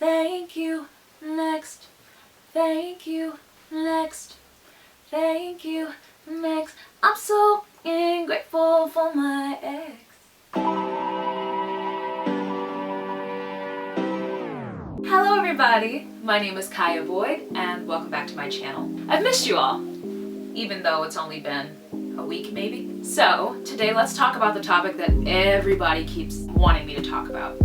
Thank you, next. Thank you, next. Thank you, next. I'm so grateful for my ex. Hello everybody, my name is Kiya Boyd and welcome back to my channel. I've missed you all, even though it's only been a week maybe. So today let's talk about the topic that everybody keeps wanting me to talk about.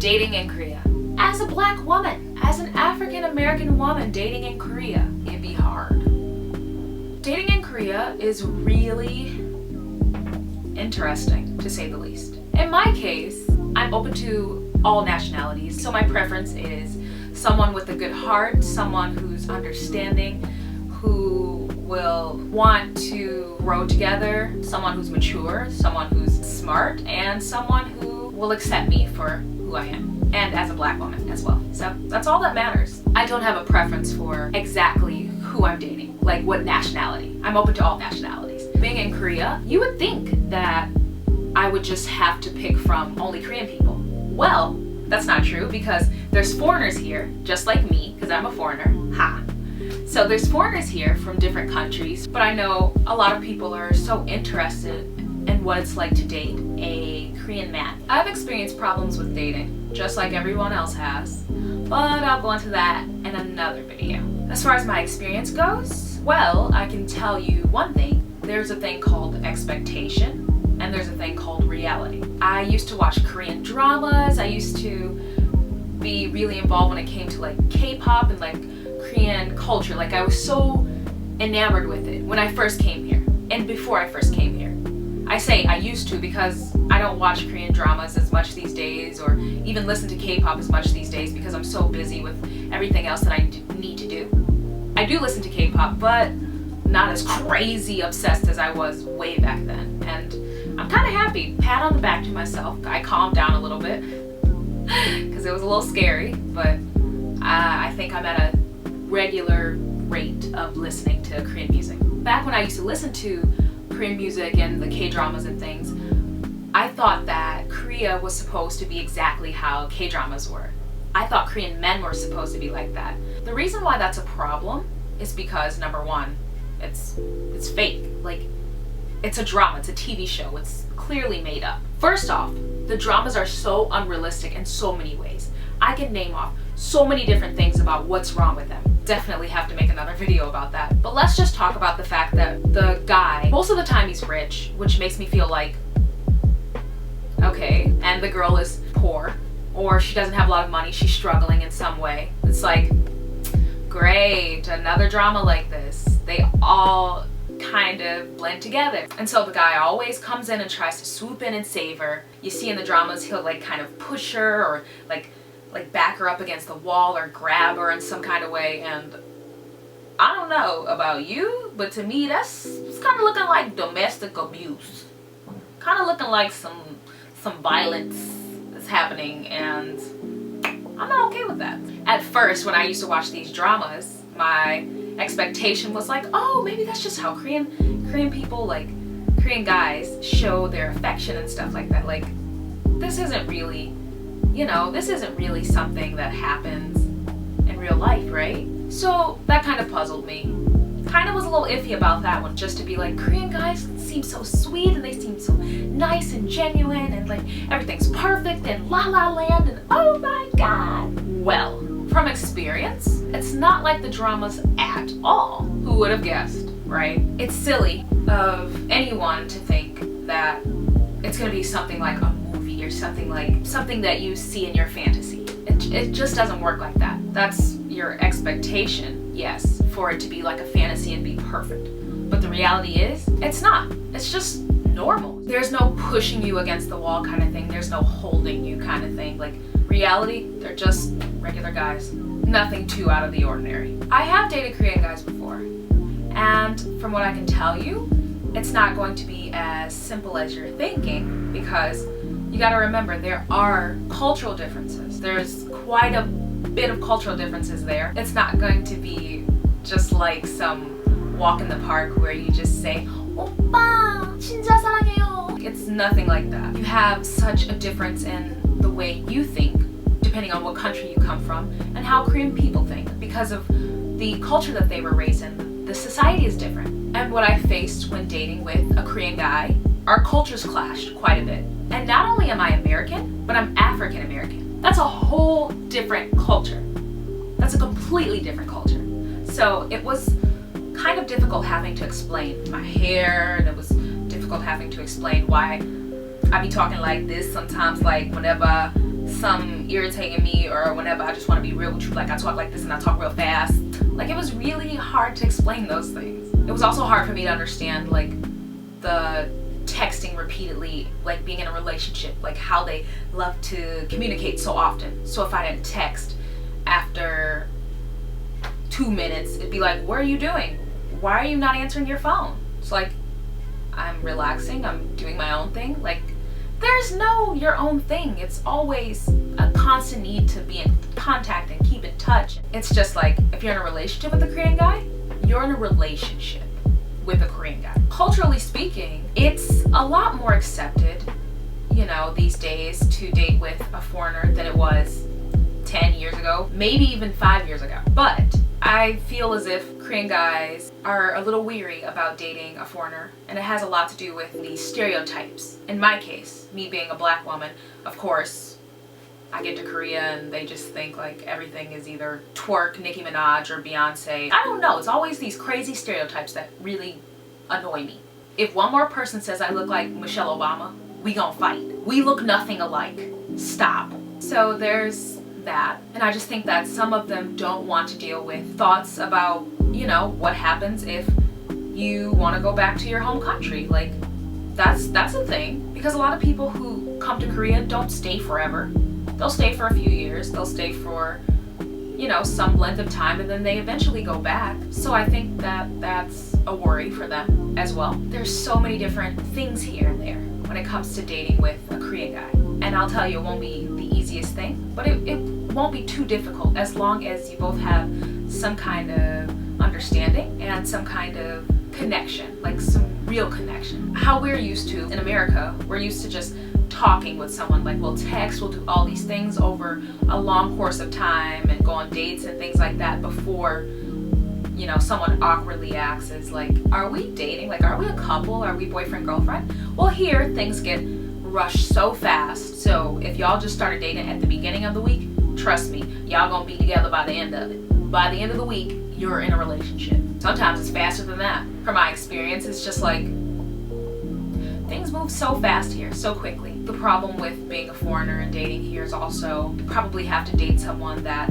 Dating in Korea. As a black woman, as an African American woman dating in Korea, it'd be hard. Dating in Korea is really interesting, to say the least. In my case, I'm open to all nationalities, so my preference is someone with a good heart, someone who's understanding, who will want to grow together, someone who's mature, someone who's smart, and someone who will accept me for who I am, and as a black woman as well. So that's all that matters. I don't have a preference for exactly who I'm dating, like what nationality. I'm open to all nationalities. Being in Korea, you would think that I would just have to pick from only Korean people. Well, that's not true because there's foreigners here, just like me, because I'm a foreigner. Ha! So there's foreigners here from different countries, but I know a lot of people are so interested in what it's like to date a Korean man. I've experienced problems with dating, just like everyone else has, but I'll go into that in another video. As far as my experience goes, well, I can tell you one thing. There's a thing called expectation, and there's a thing called reality. I used to watch Korean dramas. I used to be really involved when it came to like K-pop and like Korean culture. Like I was so enamored with it when I first came here and before I first came here. I say I used to because I don't watch Korean dramas as much these days or even listen to K-pop as much these days because I'm so busy with everything else that I need to do. I do listen to K-pop, but not as crazy obsessed as I was way back then. And I'm kind of happy. Pat on the back to myself. I calmed down a little bit because it was a little scary, but I think I'm at a regular rate of listening to Korean music. Back when I used to listen to Korean music and the K-dramas and things, I thought that Korea was supposed to be exactly how K-dramas were. I thought Korean men were supposed to be like that. The reason why that's a problem is because, number one, it's fake. Like, it's a drama, it's a TV show, it's clearly made up. First off, the dramas are so unrealistic in so many ways. I can name off so many different things about what's wrong with them. Definitely have to make another video about that. But let's just talk about the fact that the guy, most of the time he's rich, which makes me feel like, okay, and the girl is poor, or she doesn't have a lot of money, she's struggling in some way. It's like, great, another drama like this. They all kind of blend together. And so the guy always comes in and tries to swoop in and save her. You see in the dramas, he'll like kind of push her or like back her up against the wall or grab her in some kind of way. And I don't know about you, but to me it's kind of looking like domestic abuse. Kind of looking like some violence is happening, and I'm not okay with that. At first, when I used to watch these dramas, my expectation was like, oh, maybe that's just how Korean people, like Korean guys, show their affection and stuff like that. Like, this isn't really, this isn't really something that happens in real life, right? So that kind of puzzled me. Kind of was a little iffy about that one, just to be like, Korean guys seem so sweet and they seem so nice and genuine and like everything's perfect and la la land and oh my god. Well, from experience, it's not like the dramas at all. Who would have guessed, right? It's silly of anyone to think that it's gonna be something like a movie or something that you see in your fantasy. It just doesn't work like that. That's your expectation, yes, for it to be like a fantasy and be perfect. But the reality is, it's not. It's just normal. There's no pushing you against the wall kind of thing. There's no holding you kind of thing. Like, reality, they're just regular guys. Nothing too out of the ordinary. I have dated Korean guys before, and from what I can tell you, it's not going to be as simple as you're thinking, because you gotta remember there are cultural differences. There's quite a bit of cultural differences there. It's not going to be just like some walk in the park where you just say, "오빠, 진짜 사랑해요." It's nothing like that. You have such a difference in the way you think, depending on what country you come from, and how Korean people think. Because of the culture that they were raised in, the society is different. And what I faced when dating with a Korean guy, our cultures clashed quite a bit. And not only am I American, but I'm African American. That's a whole different culture. That's a completely different culture. So it was kind of difficult having to explain my hair, and it was difficult having to explain why I be talking like this sometimes, like whenever something irritating me or whenever I just want to be real with you, like I talk like this and I talk real fast. Like it was really hard to explain those things. It was also hard for me to understand like the texting repeatedly, like being in a relationship, like how they love to communicate so often. So if I didn't text after 2 minutes, it'd be like, what are you doing? Why are you not answering your phone? It's like, I'm relaxing, I'm doing my own thing. Like, there's no your own thing. It's always a constant need to be in contact and keep in touch. It's just like, if you're in a relationship with a Korean guy, you're in a relationship with a Korean guy. Culturally speaking, it's a lot more accepted, you know, these days to date with a foreigner than it was 10 years ago, maybe even 5 years ago. But I feel as if Korean guys are a little weary about dating a foreigner, and it has a lot to do with the stereotypes. In my case, me being a black woman, of course, I get to Korea and they just think like everything is either twerk, Nicki Minaj, or Beyonce. I don't know, it's always these crazy stereotypes that really annoy me. If one more person says I look like Michelle Obama, we gonna fight. We look nothing alike. Stop. So there's that, and I just think that some of them don't want to deal with thoughts about, you know, what happens if you want to go back to your home country. Like that's a thing, because a lot of people who come to Korea don't stay forever. They'll stay for a few years, they'll stay for, you know, some length of time, and then they eventually go back. So I think that that's a worry for them as well. There's so many different things here and there when it comes to dating with a Korean guy. And I'll tell you, it won't be the easiest thing, but it won't be too difficult as long as you both have some kind of understanding and some kind of connection, like some real connection. How we're used to in America, we're used to just talking with someone, like we'll text, we'll do all these things over a long course of time and go on dates and things like that before, you know, someone awkwardly asks, is like, are we dating? Like, are we a couple? Are we boyfriend, girlfriend? Well, here things get rushed so fast. So if y'all just started dating at the beginning of the week, trust me, y'all gonna be together by the end of it. By the end of the week, you're in a relationship. Sometimes it's faster than that. From my experience, it's just like, things move so fast here, so quickly. The problem with being a foreigner and dating here is also, you probably have to date someone that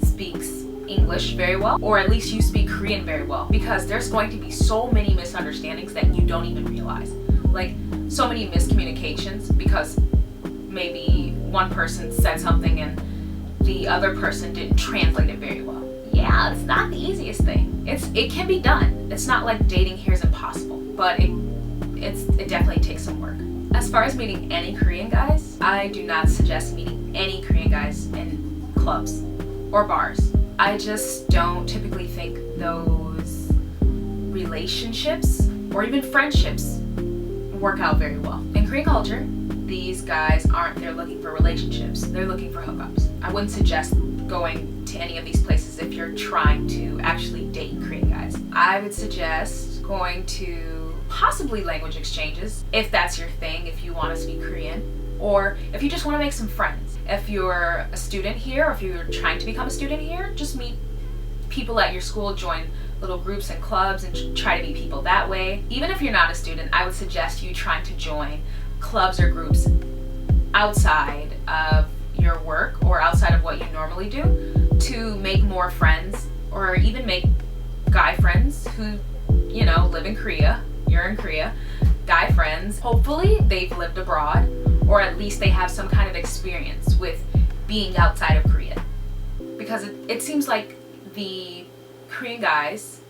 speaks English very well, or at least you speak Korean very well, because there's going to be so many misunderstandings that you don't even realize. Like, so many miscommunications because maybe one person said something and the other person didn't translate it very well. Yeah, it's not the easiest thing. It can be done. It's not like dating here is impossible, but it definitely takes some work. As far as meeting any Korean guys, I do not suggest meeting any Korean guys in clubs or bars. I just don't typically think those relationships or even friendships work out very well. In Korean culture, these guys aren't there looking for relationships, they're looking for hookups. I wouldn't suggest going to any of these places if you're trying to actually date Korean guys. I would suggest going to possibly language exchanges, if that's your thing, if you want to speak Korean, or if you just want to make some friends. If you're a student here, or if you're trying to become a student here, just meet people at your school, join little groups and clubs and try to meet people that way. Even if you're not a student, I would suggest you trying to join clubs or groups outside of your work or outside of what you normally do to make more friends, or even make guy friends who, you know, live in Korea. You're in Korea. Guy friends, hopefully they've lived abroad, or at least they have some kind of experience with being outside of Korea. Because it seems like the Korean guys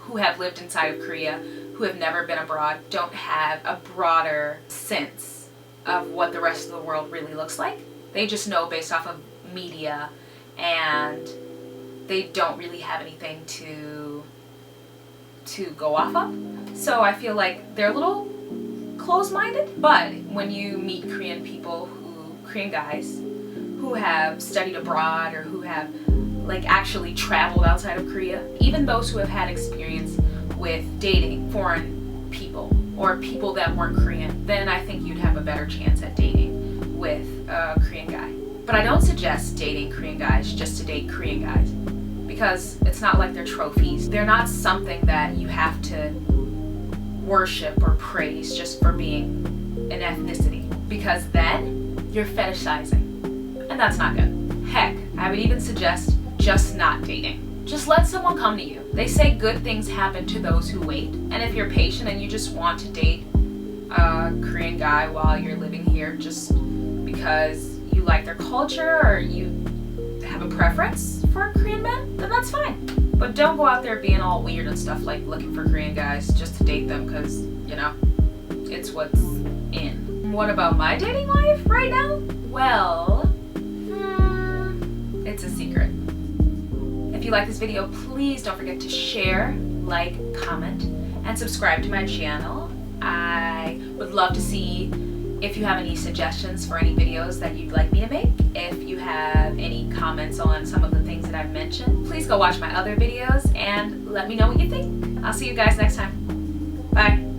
who have lived inside of Korea, who have never been abroad, don't have a broader sense of what the rest of the world really looks like. They just know based off of media, and they don't really have anything to go off of. So I feel like they're a little close-minded. But when you meet Korean guys who have studied abroad or who have like actually traveled outside of Korea, even those who have had experience with dating foreign people or people that weren't Korean, then I think you'd have a better chance at dating with a Korean guy. But I don't suggest dating Korean guys just to date Korean guys, because it's not like they're trophies. They're not something that you have to worship or praise just for being an ethnicity, because then you're fetishizing, and that's not good. Heck, I would even suggest just not dating. Just let someone come to you. They say good things happen to those who wait, and if you're patient and you just want to date a Korean guy while you're living here just because you like their culture or you have a preference for Korean men, then that's fine. But don't go out there being all weird and stuff, like looking for Korean guys just to date them because, you know, it's what's in. What about my dating life right now? Well, it's a secret. If you like this video, please don't forget to share, like, comment, and subscribe to my channel. I would love to see if you have any suggestions for any videos that you'd like me to make. If you have any comments on some of the things that I've mentioned, please go watch my other videos and let me know what you think. I'll see you guys next time. Bye.